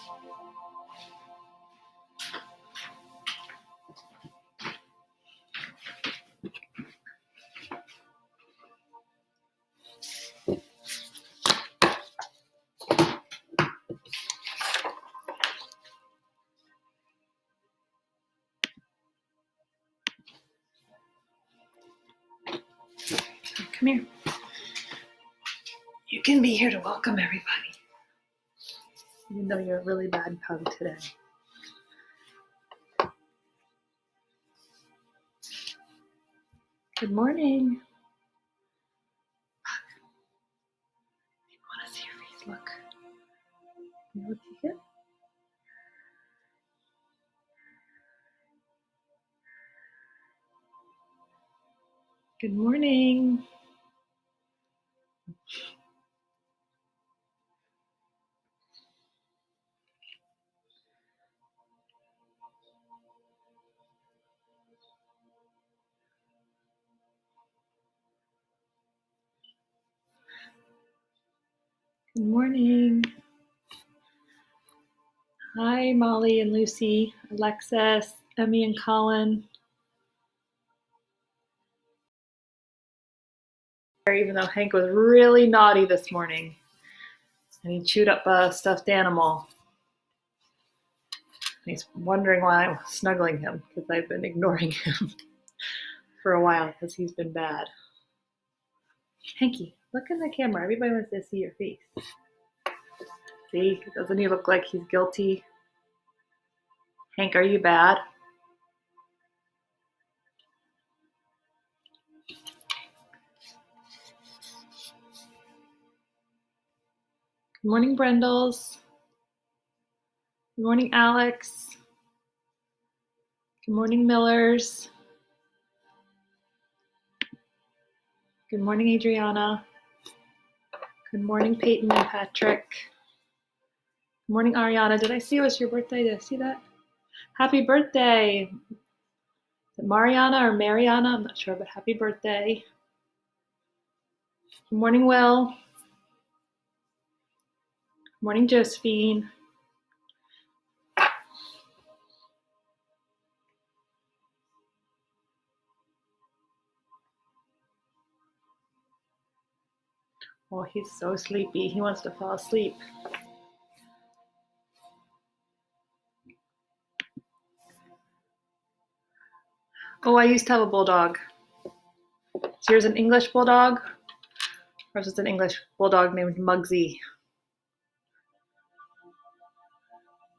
Come here. You can be here to welcome everybody, even though you're a really bad pug today. Good morning. I want to see your face. Look. Can you take it? Good morning. Good morning. Hi, Molly and Lucy, Alexis, Emmy and Colin. Even though Hank was really naughty this morning and he chewed up a stuffed animal. He's wondering why I'm snuggling him because I've been ignoring him for a while because he's been bad. Hanky, look in the camera. Everybody wants to see your face. See, doesn't he look like he's guilty? Hank, are you bad? Good morning, Brendels. Good morning, Alex. Good morning, Millers. Good morning, Adriana. Good morning, Peyton and Patrick. Good morning, Ariana. Did I see it was your birthday? Did I see that? Happy birthday. Is it Mariana or Mariana? I'm not sure, but happy birthday. Good morning, Will. Good morning, Josephine. Oh, he's so sleepy. He wants to fall asleep. Oh, I used to have a bulldog. So here's an English bulldog, or just an English bulldog named Muggsy.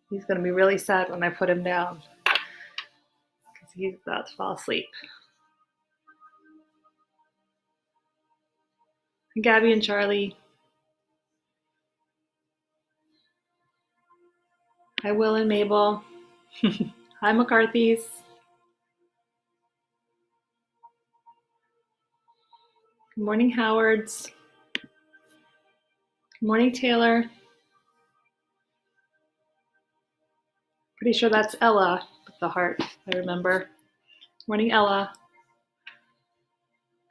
He's going to be really sad when I put him down because he's about to fall asleep. Gabby and Charlie. Hi, Will and Mabel. Hi, McCarthy's. Good morning, Howards. Good morning, Taylor. Pretty sure that's Ella with the heart, I remember. Good morning, Ella.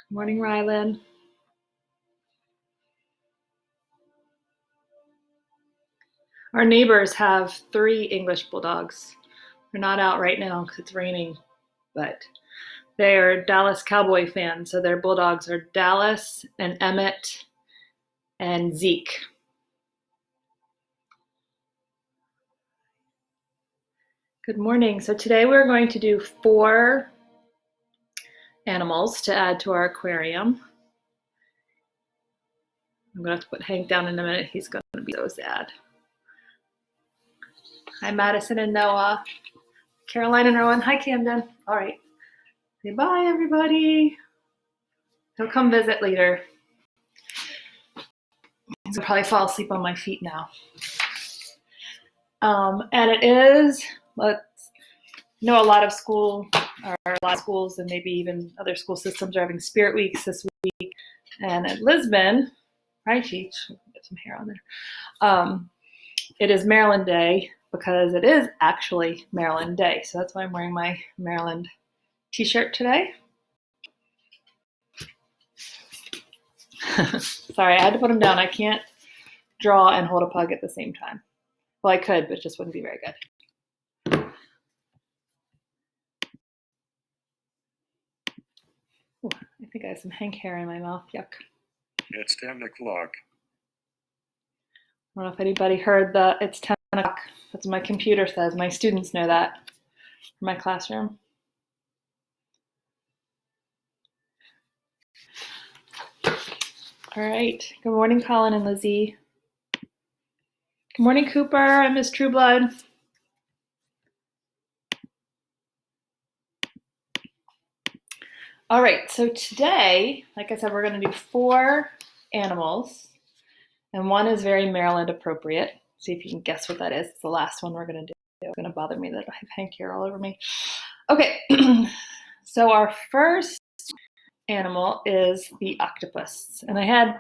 Good morning, Rylan. Our neighbors have 3 English bulldogs. They're not out right now because it's raining, but they are Dallas Cowboy fans. So their bulldogs are Dallas and Emmett and Zeke. Good morning. So today we're going to do 4 animals to add to our aquarium. I'm going to have to put Hank down in a minute. He's going to be so sad. Hi, Madison and Noah. Caroline and Rowan. Hi, Camden. All right. Say bye, everybody. He'll come visit later. He's gonna probably fall asleep on my feet now. And it is, a lot of schools and maybe even other school systems are having Spirit Weeks this week. And at Lisbon, right, Cheech? Get some hair on there. It is Maryland Day because it is actually Maryland Day. So that's why I'm wearing my Maryland t-shirt today. Sorry, I had to put him down. I can't draw and hold a pug at the same time. Well, I could, but it just wouldn't be very good. Ooh, I think I have some hank hair in my mouth. Yuck. It's 10 o'clock. I don't know if anybody heard the it's 10 o'clock. That's what my computer says. My students know that from my classroom. All right. Good morning, Colin and Lizzie. Good morning, Cooper and Miss Trueblood. All right, so today, like I said, we're going to do 4 animals, and one is very Maryland appropriate. See if you can guess what that is. It's the last one we're going to do. It's going to bother me that I have hank hair all over me. Okay, so our first animal is the octopus, and I had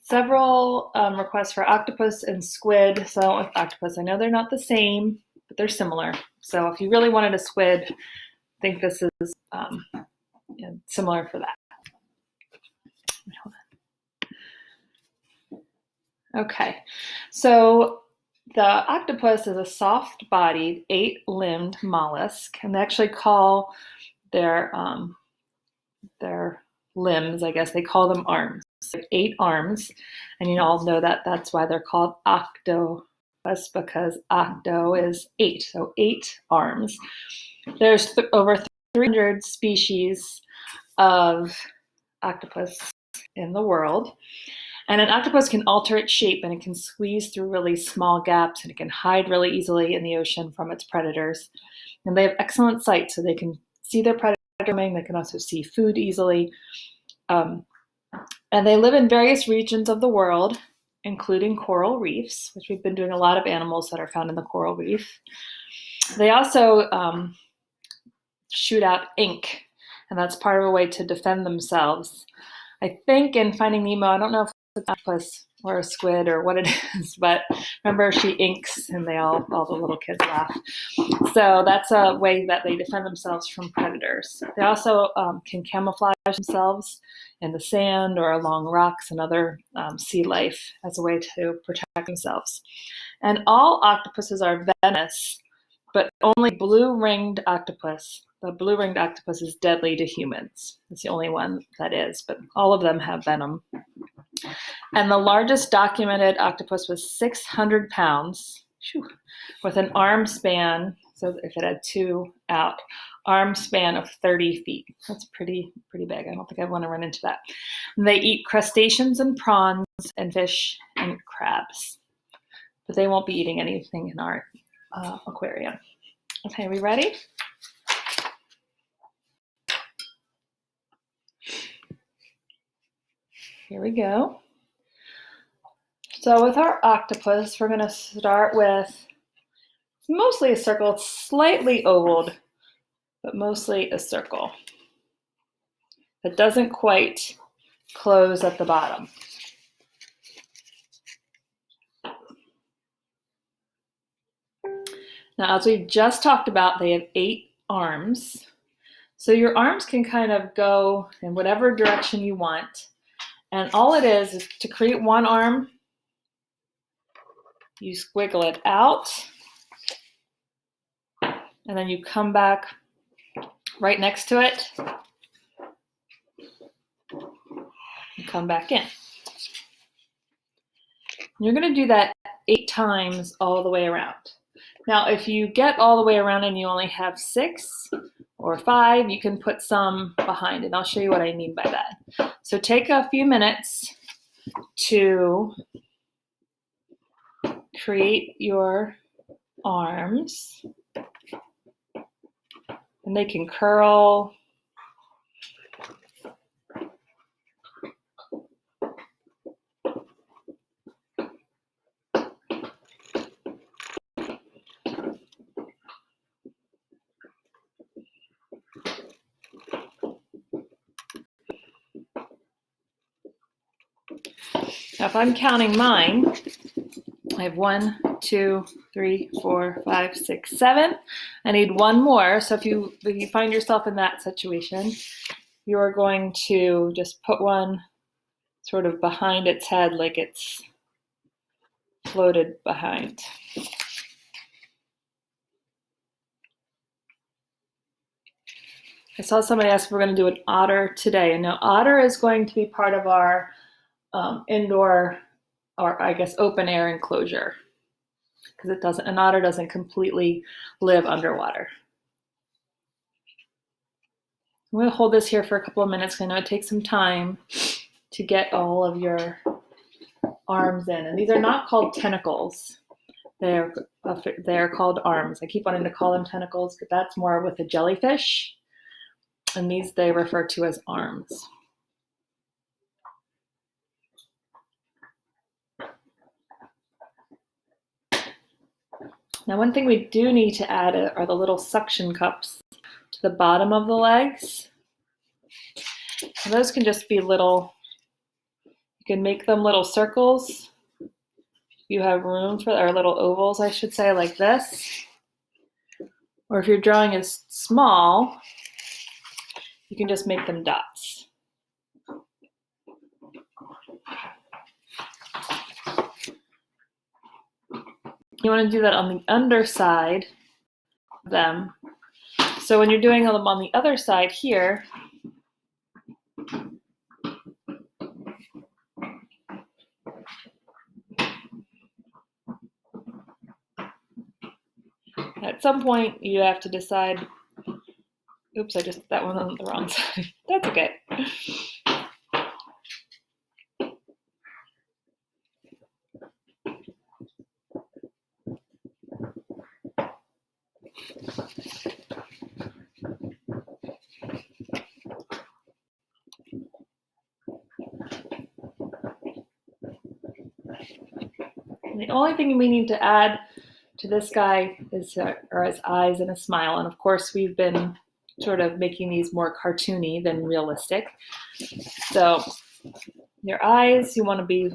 several requests for octopus and squid. So I went with octopus. I know they're not the same, but they're similar. So if you really wanted a squid, I think this is similar for that. Okay, so the octopus is a soft-bodied, 8-limbed mollusk, and they actually call their limbs, I guess, they call them arms. So 8 arms, and you all know that that's why they're called octopus, because octo is 8, so 8 arms. There's over 300 species of octopus in the world. And an octopus can alter its shape, and it can squeeze through really small gaps, and it can hide really easily in the ocean from its predators. And they have excellent sight, so they can see their predator coming. They can also see food easily. And they live in various regions of the world, including coral reefs, which we've been doing a lot of animals that are found in the coral reef. They also shoot out ink, and that's part of a way to defend themselves. I think in Finding Nemo, I don't know if it's an octopus or a squid or what it is, but remember she inks and all the little kids laugh. So that's a way that they defend themselves from predators. They also can camouflage themselves in the sand or along rocks and other sea life as a way to protect themselves. And all octopuses are venomous, but only blue-ringed octopus. The blue-ringed octopus is deadly to humans. It's the only one that is, but all of them have venom. And the largest documented octopus was 600 pounds, with an arm span, so if it had 2 out, arm span of 30 feet. That's pretty big. I don't think I want to run into that. And they eat crustaceans and prawns and fish and crabs, but they won't be eating anything in our aquarium. Okay, are we ready? Here we go. So with our octopus, we're going to start with mostly a circle. It's slightly ovaled, but mostly a circle. It doesn't quite close at the bottom. Now, as we've just talked about, they have 8 arms. So your arms can kind of go in whatever direction you want. And all it is to create one arm, you squiggle it out, and then you come back right next to it, and come back in. You're going to do that 8 times all the way around. Now, if you get all the way around and you only have 6 or 5, you can put some behind, and I'll show you what I mean by that. So take a few minutes to create your arms, and they can curl. Now, if I'm counting mine, I have 1, 2, 3, 4, 5, 6, 7. I need one more. So if you find yourself in that situation, you are going to just put one sort of behind its head, like it's floated behind. I saw somebody ask if we're going to do an otter today. And now otter is going to be part of our indoor, or I guess open air enclosure, because an otter doesn't completely live underwater. I'm going to hold this here for a couple of minutes. I know it takes some time to get all of your arms in. And these are not called tentacles. They're called arms. I keep wanting to call them tentacles, but that's more with a jellyfish. And these they refer to as arms. Now, one thing we do need to add are the little suction cups to the bottom of the legs. And those can just be little, you can make them little circles. You have room for, or little ovals, I should say, like this. Or if your drawing is small, you can just make them dots. You want to do that on the underside of them. So when you're doing them on the other side here, at some point you have to decide, oops, I just did that one on the wrong side. That's okay. And the only thing we need to add to this guy is are his eyes and a smile. And of course, we've been sort of making these more cartoony than realistic. So your eyes, you want to be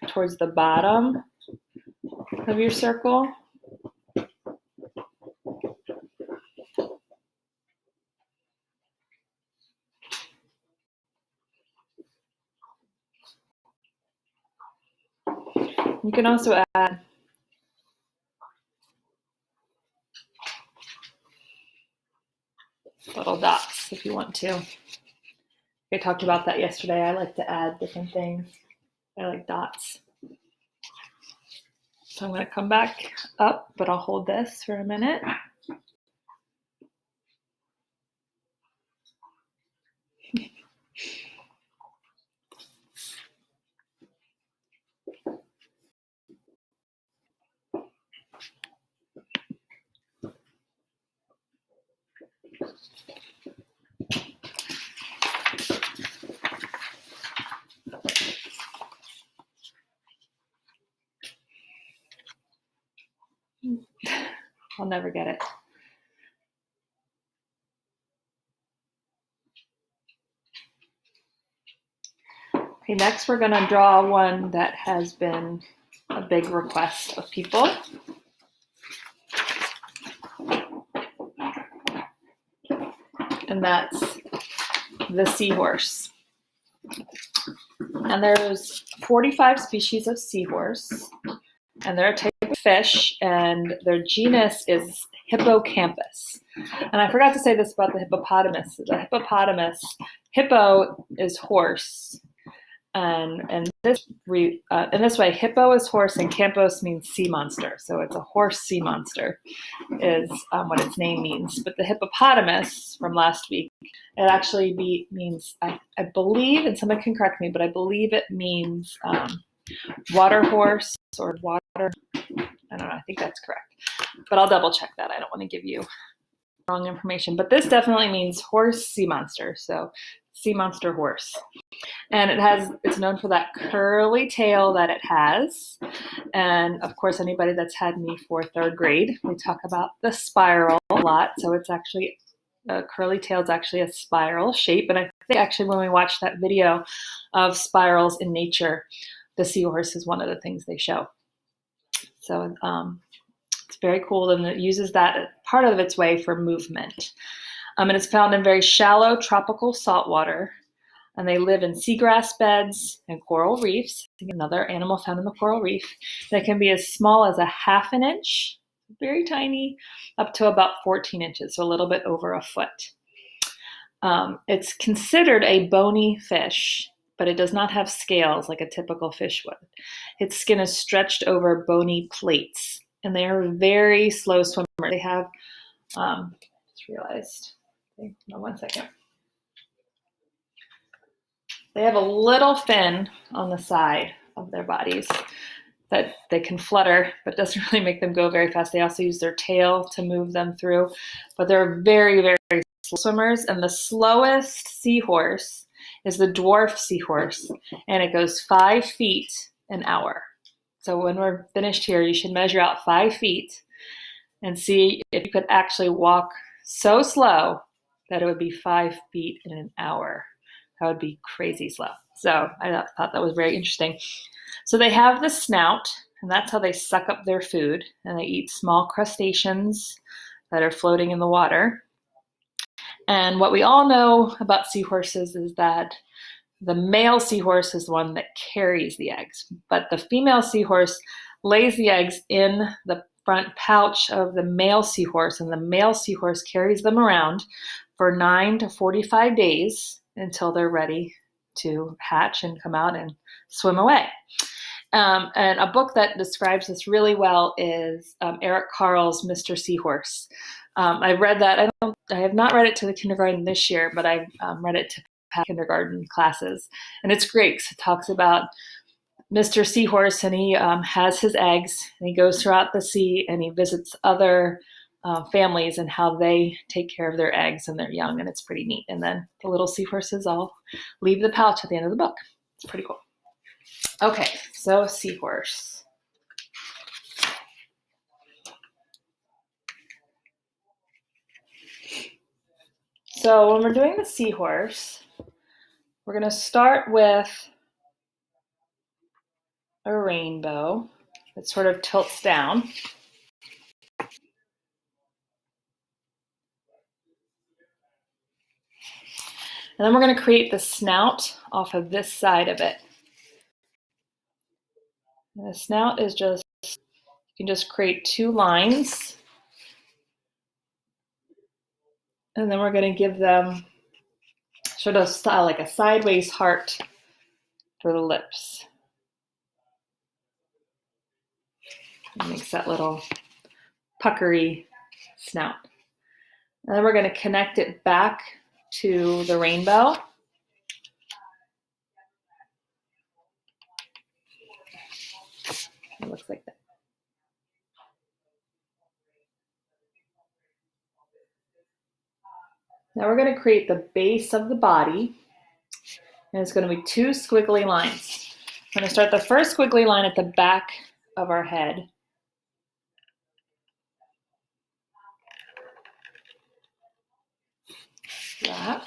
towards the bottom of your circle. You can also add little dots if you want to. I talked about that yesterday. I like to add different things. I like dots. So I'm going to come back up, but I'll hold this for a minute. I'll never get it. Okay, next we're going to draw one that has been a big request of people. And that's the seahorse. And there's 45 species of seahorse, and they're a type of fish, and their genus is Hippocampus. And I forgot to say this about the hippopotamus. The hippopotamus, hippo is horse, and in this way, hippo is horse and campos means sea monster. So it's a horse sea monster is what its name means. But the hippopotamus from last week, it actually means, I believe, and someone can correct me, but I believe it means water horse or water, I don't know, I think that's correct. But I'll double check that. I don't want to give you wrong information. But this definitely means horse sea monster. So sea monster horse. And it's known for that curly tail that it has. And of course, anybody that's had me for third grade, we talk about the spiral a lot. So it's actually, a curly tail is actually a spiral shape. And I think actually when we watched that video of spirals in nature, the seahorse is one of the things they show. So it's very cool, and it uses that part of its way for movement. And it's found in very shallow tropical saltwater, and they live in seagrass beds and coral reefs. another animal found in the coral reef that can be as small as a half an inch, very tiny, up to about 14 inches, so a little bit over a foot. It's considered a bony fish, but it does not have scales like a typical fish would. Its skin is stretched over bony plates, and they are very slow swimmers. They have, just realized, no, 1 second. They have a little fin on the side of their bodies that they can flutter, but doesn't really make them go very fast. They also use their tail to move them through, but they're very, very slow swimmers. And the slowest seahorse is the dwarf seahorse, and it goes 5 feet an hour. So when we're finished here, you should measure out 5 feet and see if you could actually walk so slow that it would be 5 feet in an hour. That would be crazy slow. So I thought that was very interesting. So they have the snout, and that's how they suck up their food, and they eat small crustaceans that are floating in the water. And what we all know about seahorses is that the male seahorse is the one that carries the eggs, but the female seahorse lays the eggs in the front pouch of the male seahorse, and the male seahorse carries them around for 9 to 45 days until they're ready to hatch and come out and swim away. And a book that describes this really well is Eric Carle's Mr. Seahorse. I read that. I have not read it to the kindergarten this year, but I've read it to kindergarten classes. And it's great because it talks about Mr. Seahorse, and he has his eggs, and he goes throughout the sea, and he visits other families and how they take care of their eggs and their young, and it's pretty neat. And then the little seahorses all leave the pouch at the end of the book. It's pretty cool. Okay, so seahorse. So when we're doing the seahorse, we're going to start with a rainbow that sort of tilts down. And then we're going to create the snout off of this side of it. And the snout is just, you can just create 2 lines. And then we're going to give them sort of style like a sideways heart for the lips. It makes that little puckery snout. And then we're going to connect it back to the rainbow. It looks like that. Now we're going to create the base of the body, and it's going to be 2 squiggly lines. I'm going to start the first squiggly line at the back of our head. That.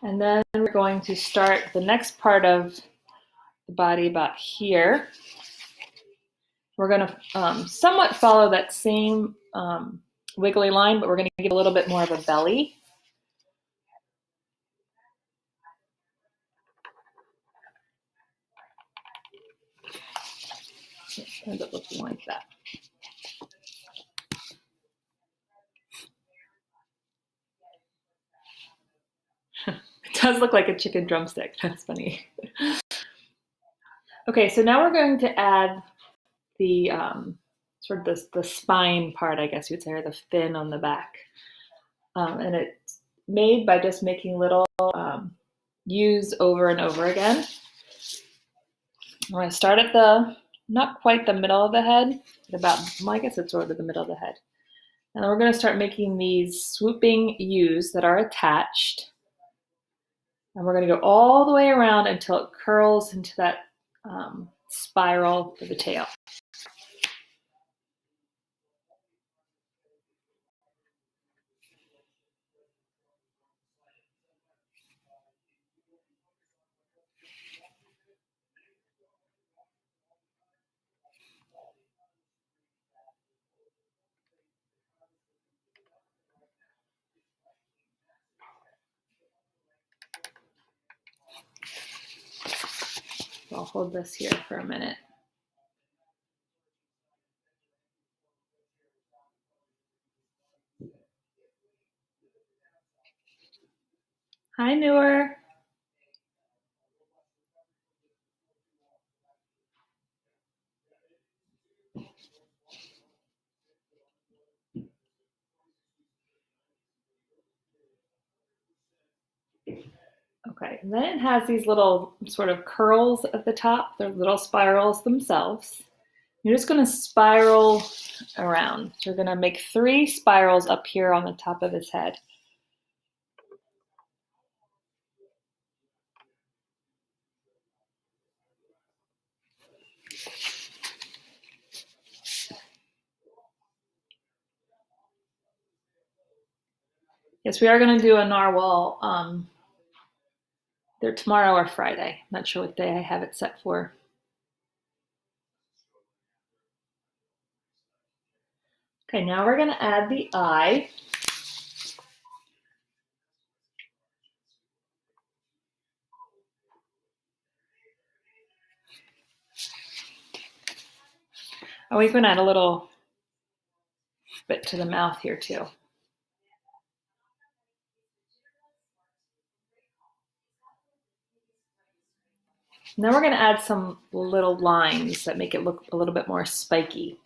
And then we're going to start the next part of the body about here. We're going to somewhat follow that same wiggly line, but we're going to give a little bit more of a belly. It ends up looking like that. It does look like a chicken drumstick. That's funny. Okay, so now we're going to add the sort of the spine part, I guess you'd say, or the fin on the back. And it's made by just making little U's over and over again. We're going to start at not quite the middle of the head, but about, well, I guess it's sort of the middle of the head. And then we're going to start making these swooping U's that are attached. And we're going to go all the way around until it curls into that spiral for the tail. I'll hold this here for a minute. Hi, Noor. Okay, and then it has these little sort of curls at the top. They're little spirals themselves. You're just going to spiral around. So you're going to make 3 spirals up here on the top of his head. Yes, we are going to do a narwhal either tomorrow or Friday. Not sure what day I have it set for. Okay, now we're going to add the eye. Oh, we can add a little bit to the mouth here too. And then we're going to add some little lines that make it look a little bit more spiky.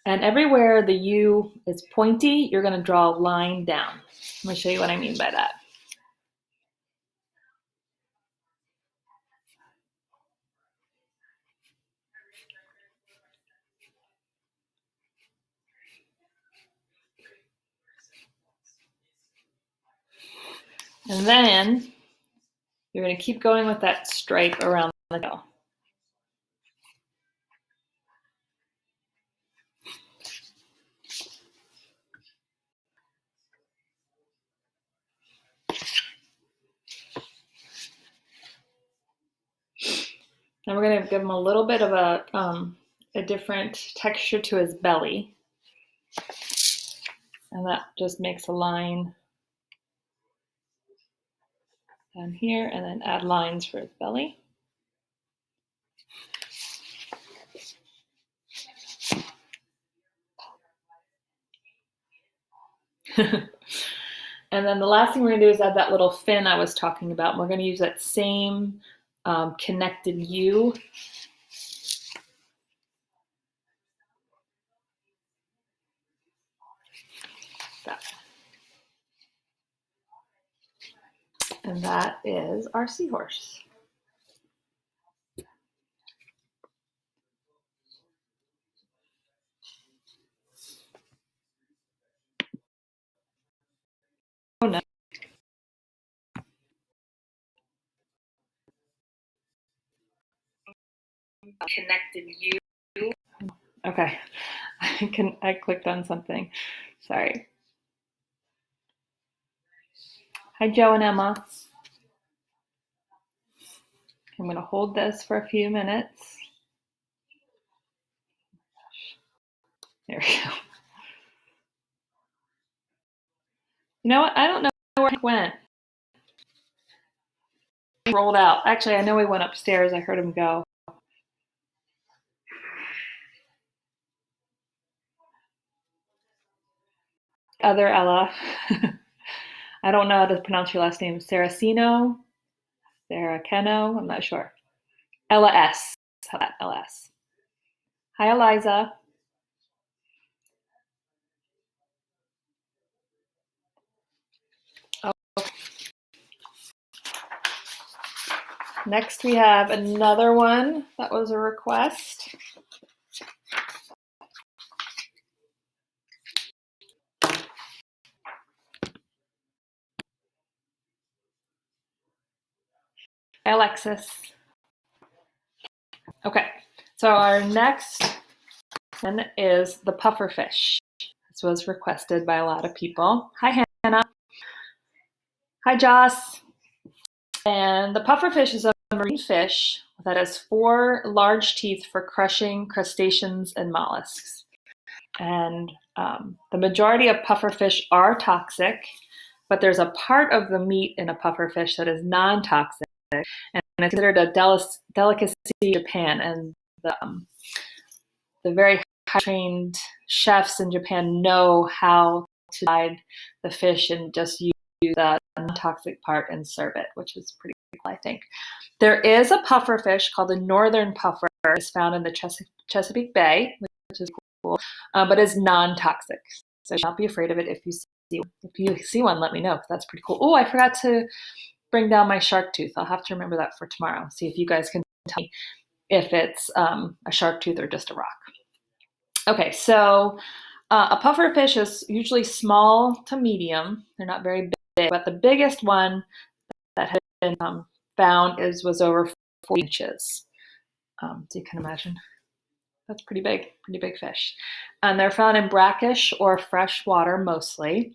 And everywhere the U is pointy, you're going to draw a line down. Let me show you what I mean by that. And then you're going to keep going with that stripe around the tail. And we're going to give him a little bit of a different texture to his belly. And that just makes a line down here, and then add lines for his belly. And then the last thing we're going to do is add that little fin I was talking about. And we're going to use that same connected U. And that is our seahorse. Oh no. Connected U. Okay, I clicked on something. Sorry. Hi, Joe and Emma. I'm going to hold this for a few minutes. There we go. You know what? I don't know where he went. He rolled out. Actually, I know he went upstairs. I heard him go. Other Ella. I don't know how to pronounce your last name. Saraceno? Saraceno? I'm not sure. Ella S. How about Ella S? Hi, Eliza. Oh. Next, we have another one that was a request. Hi, Alexis. Okay, so our next one is the pufferfish. This was requested by a lot of people. Hi, Hannah. Hi, Joss. And the pufferfish is a marine fish that has 4 large teeth for crushing crustaceans and mollusks. And the majority of pufferfish are toxic, but there's a part of the meat in a pufferfish that is non-toxic, and it's considered a delicacy in Japan. And the very high trained chefs in Japan know how to divide the fish and just use the non-toxic part and serve it, which is pretty cool, I think. There is a puffer fish called the northern puffer. It's found in the Chesapeake Bay, which is cool, but is non-toxic. So do not be afraid of it if you see one. If you see one, let me know, because that's pretty cool. Oh, I forgot to bring down my shark tooth. I'll have to remember that for tomorrow. See if you guys can tell me if it's a shark tooth or just a rock. Okay, so a puffer fish is usually small to medium. They're not very big, but the biggest one that has been found was over 4 inches. So you can imagine. That's pretty big fish. And they're found in brackish or fresh water mostly.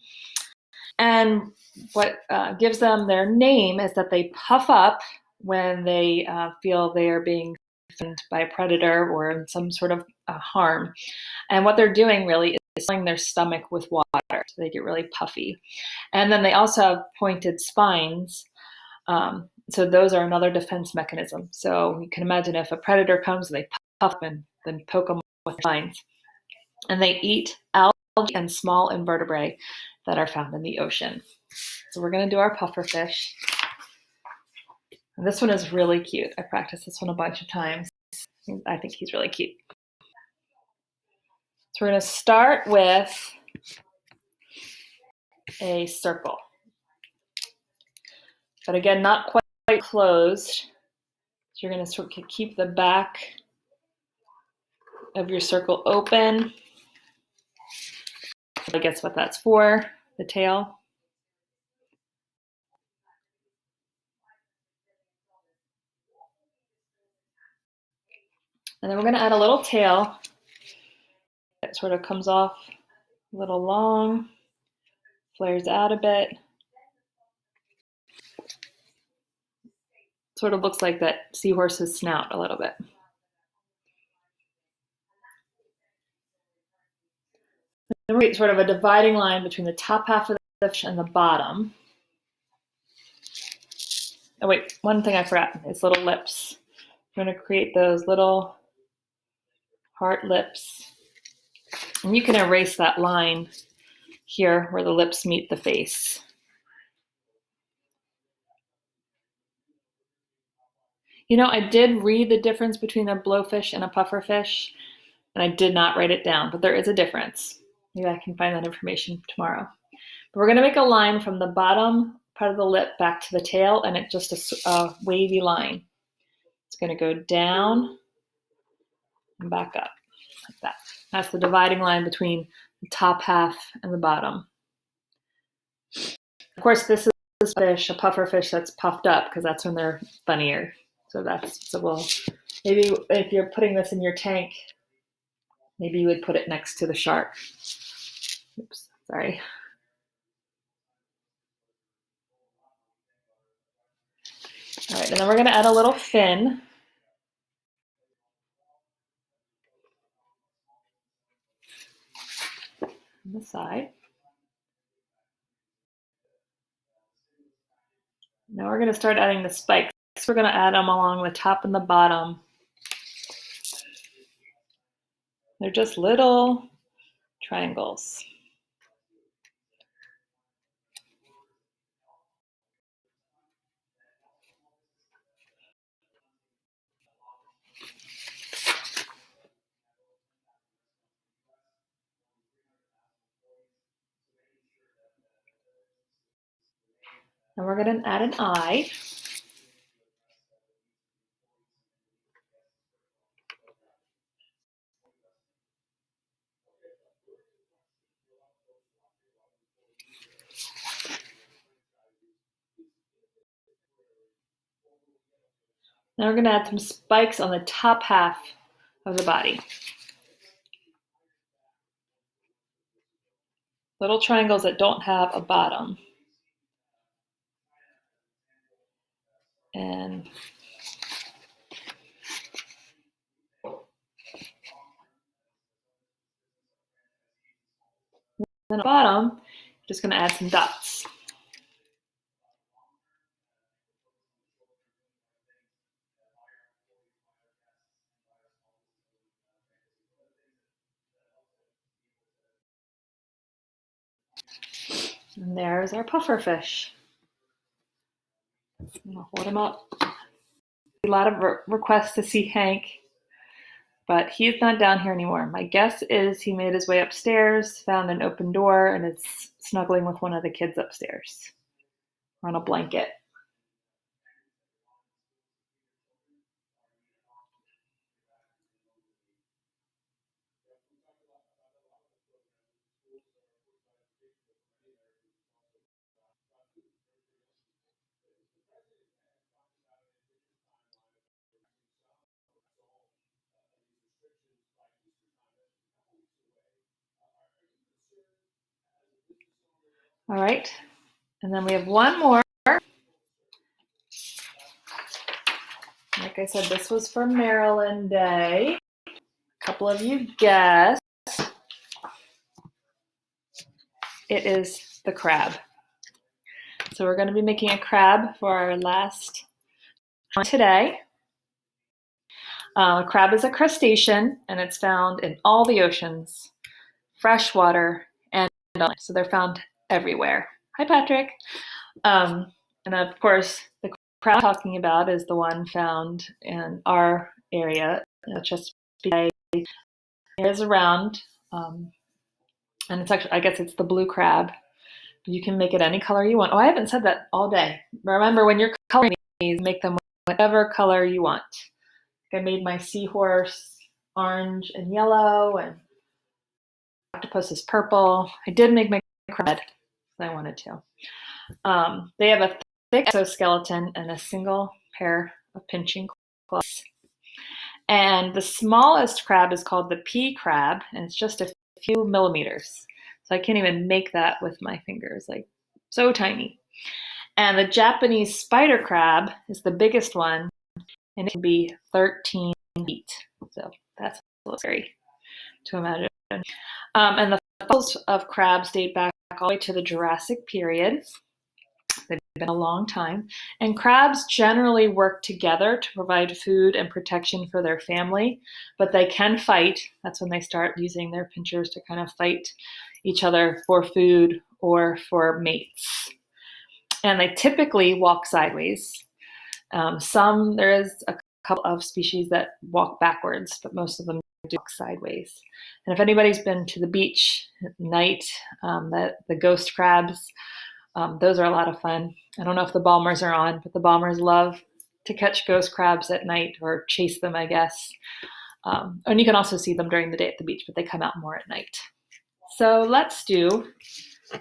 And what gives them their name is that they puff up when they feel they are being threatened by a predator or in some sort of harm. And what they're doing really is filling their stomach with water, so they get really puffy. And then they also have pointed spines. So those are another defense mechanism. So you can imagine if a predator comes, they puff and then poke them with spines. And they eat algae and small invertebrate that are found in the ocean. So we're going to do our puffer fish. And this one is really cute. I practiced this one a bunch of times. I think he's really cute. So we're going to start with a circle. But again, not quite closed. So you're going to sort of keep the back of your circle open. I guess what that's for, the tail. And then we're going to add a little tail that sort of comes off a little long, flares out a bit. Sort of looks like that seahorse's snout a little bit. Then we get sort of a dividing line between the top half of the fish and the bottom. Oh wait, one thing I forgot, is little lips. I'm going to create those little heart lips. And you can erase that line here where the lips meet the face. You know, I did read the difference between a blowfish and a pufferfish, and I did not write it down, but there is a difference. Maybe I can find that information tomorrow. But we're going to make a line from the bottom part of the lip back to the tail, and it's just a wavy line. It's going to go down and back up like that. That's the dividing line between the top half and the bottom. Of course, this is a puffer fish that's puffed up because that's when they're funnier. So we'll maybe if you're putting this in your tank, maybe you would put it next to the shark. Oops, sorry. All right, and then we're going to add a little fin. On the side. Now we're going to start adding the spikes. We're going to add them along the top and the bottom. They're just little triangles. And we're going to add an eye. Now we're going to add some spikes on the top half of the body. Little triangles that don't have a bottom. And then at the bottom, I'm just going to add some dots. And there's our pufferfish. I'm gonna hold him up. A lot of requests to see Hank, but he's not down here anymore. My guess is he made his way upstairs, found an open door, and is snuggling with one of the kids upstairs on a blanket. All right, and then we have one more. Like I said, this was for Maryland Day. A couple of you guessed. It is the crab. So we're going to be making a crab for our last one today. Crab is a crustacean, and it's found in all the oceans, freshwater, and on. So they're found everywhere. Hi, Patrick. And of course, the crab I'm talking about is the one found in our area, Chesapeake Bay. It is around, and it's actually, I guess it's the blue crab. You can make it any color you want. Oh, I haven't said that all day. Remember, when you're coloring these, make them whatever color you want. I made my seahorse orange and yellow, and octopus is purple. I did make my crab red, because I wanted to. They have a thick exoskeleton and a single pair of pinching claws. And the smallest crab is called the pea crab, and it's just a few millimeters. So I can't even make that with my fingers, like so tiny. And the Japanese spider crab is the biggest one, and it can be 13 feet. So that's a little scary to imagine. And the fossils of crabs date back all the way to the Jurassic period. They've been a long time. And crabs generally work together to provide food and protection for their family, but they can fight. That's when they start using their pinchers to kind of fight each other for food or for mates. And they typically walk sideways. There is a couple of species that walk backwards, but most of them do walk sideways. And if anybody's been to the beach at night, the ghost crabs, those are a lot of fun. I don't know if the bombers are on, but the bombers love to catch ghost crabs at night, or chase them, I guess. And you can also see them during the day at the beach, but they come out more at night. So let's do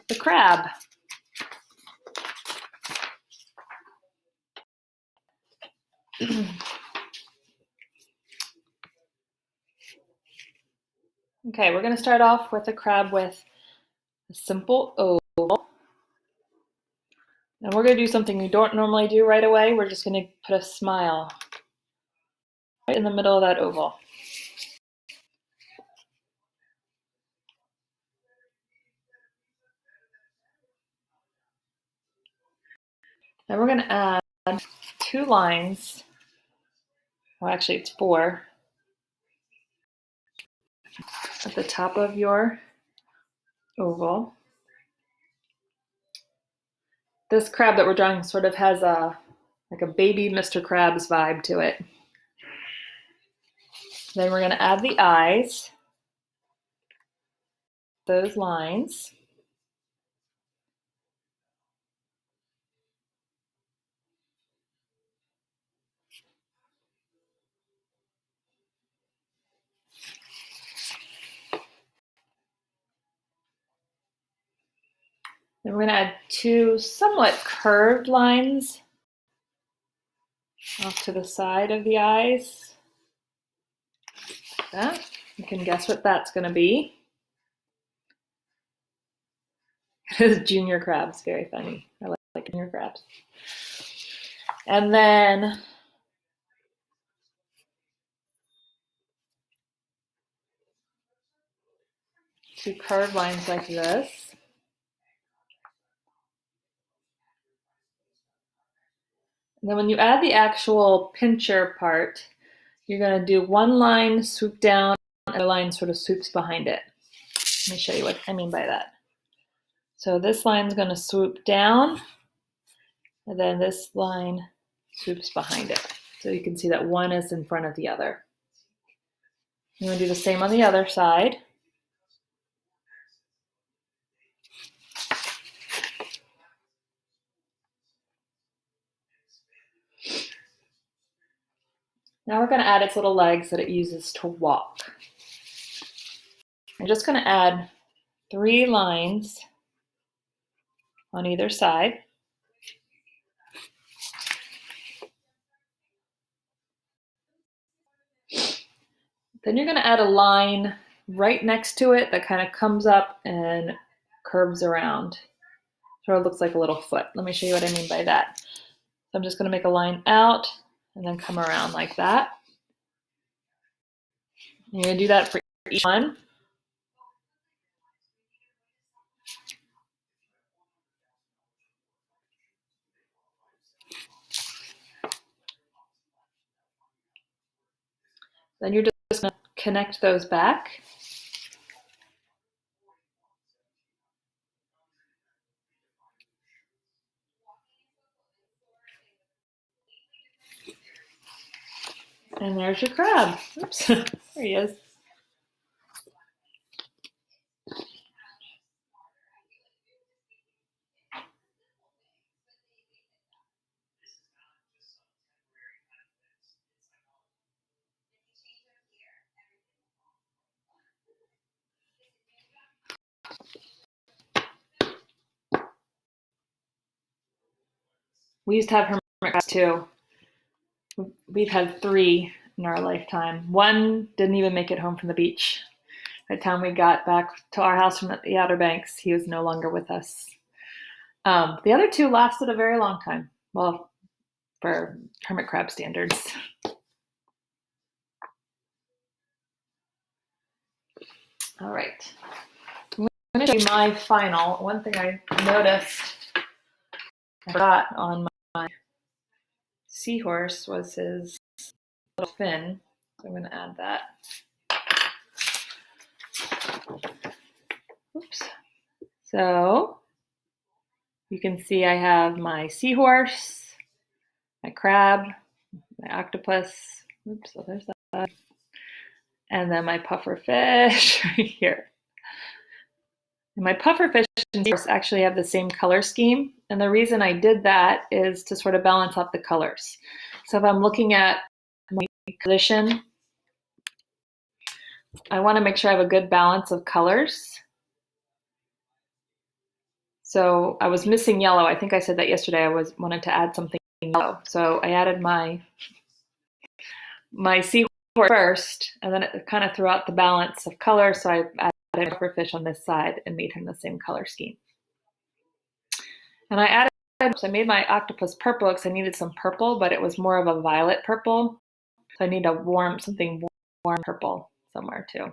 the crab. Okay, we're going to start off with a crab with a simple oval. And we're going to do something we don't normally do right away. We're just going to put a smile right in the middle of that oval. Then we're going to add 2 lines. Well, actually, it's 4 at the top of your oval. This crab that we're drawing sort of has like a baby Mr. Krabs vibe to it. Then we're going to add the eyes, those lines. Then we're going to add 2 somewhat curved lines off to the side of the eyes. Like that. You can guess what that's going to be. Junior crabs, very funny. I like junior crabs. And then two curved lines like this. And then when you add the actual pincher part, you're going to do 1 line swoop down, and a line sort of swoops behind it. Let me show you what I mean by that. So this line's going to swoop down, and then this line swoops behind it. So you can see that one is in front of the other. You want to do the same on the other side. Now we're going to add its little legs that it uses to walk. I'm just going to add 3 lines on either side. Then you're going to add a line right next to it that kind of comes up and curves around. So it looks like a little foot. Let me show you what I mean by that. So I'm just going to make a line out and then come around like that. You're going to do that for each one. Then you're just going to connect those back. And there's your crab. Oops, there he is. We used to have hermit crabs too. We've had 3 in our lifetime. One didn't even make it home from the beach. By the time we got back to our house from the Outer Banks, he was no longer with us. The other 2 lasted a very long time. Well, for hermit crab standards. All right. I'm going to show you my final. One thing I noticed I forgot on my seahorse was his little fin. So I'm going to add that. Oops. So you can see I have my seahorse, my crab, my octopus. Oops, so there's that. And then my puffer fish right here. And my puffer fish and seahorse actually have the same color scheme. And the reason I did that is to sort of balance out the colors. So if I'm looking at my position, I want to make sure I have a good balance of colors. So I was missing yellow. I think I said that yesterday. I wanted to add something yellow. So I added my seahorse first, and then it kind of threw out the balance of color. So I added a puffer fish on this side and made him the same color scheme. And I made my octopus purple because I needed some purple, but it was more of a violet purple. So I need something warm purple somewhere too. And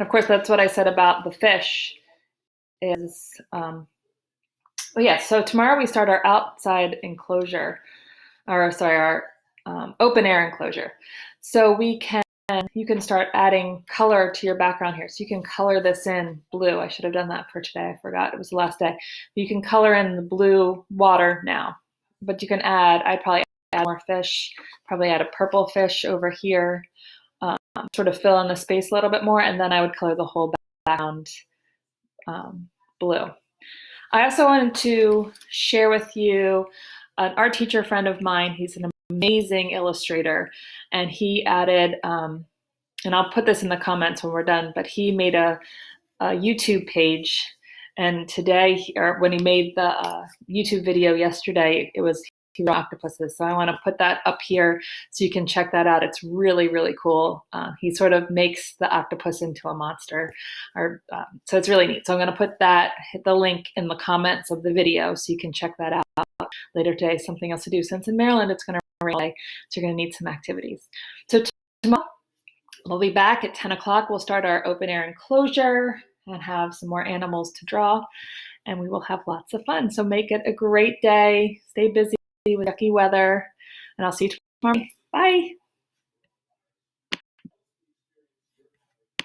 of course, that's what I said about the fish is, so tomorrow we start our outside enclosure, our open air enclosure. So you can start adding color to your background here. So you can color this in blue. I should have done that for today. I forgot. It was the last day. You can color in the blue water now, but you can I'd probably add more fish, probably add a purple fish over here, sort of fill in the space a little bit more, and then I would color the whole background blue. I also wanted to share with you an art teacher friend of mine. He's an amazing illustrator, and he added, and I'll put this in the comments when we're done, but he made a YouTube page, and today, or when he made the YouTube video yesterday, it was octopuses. So I want to put that up here so you can check that out. It's really, really cool. He sort of makes the octopus into a monster, so it's really neat. So I'm going to hit the link in the comments of the video so you can check that out later today. Something else to do. Since in Maryland it's going to rain, so you're going to need some activities. So tomorrow we'll be back at 10 o'clock. We'll start our open air enclosure and have some more animals to draw, and we will have lots of fun. So make it a great day. Stay busy with yucky weather, and I'll see you tomorrow. Bye.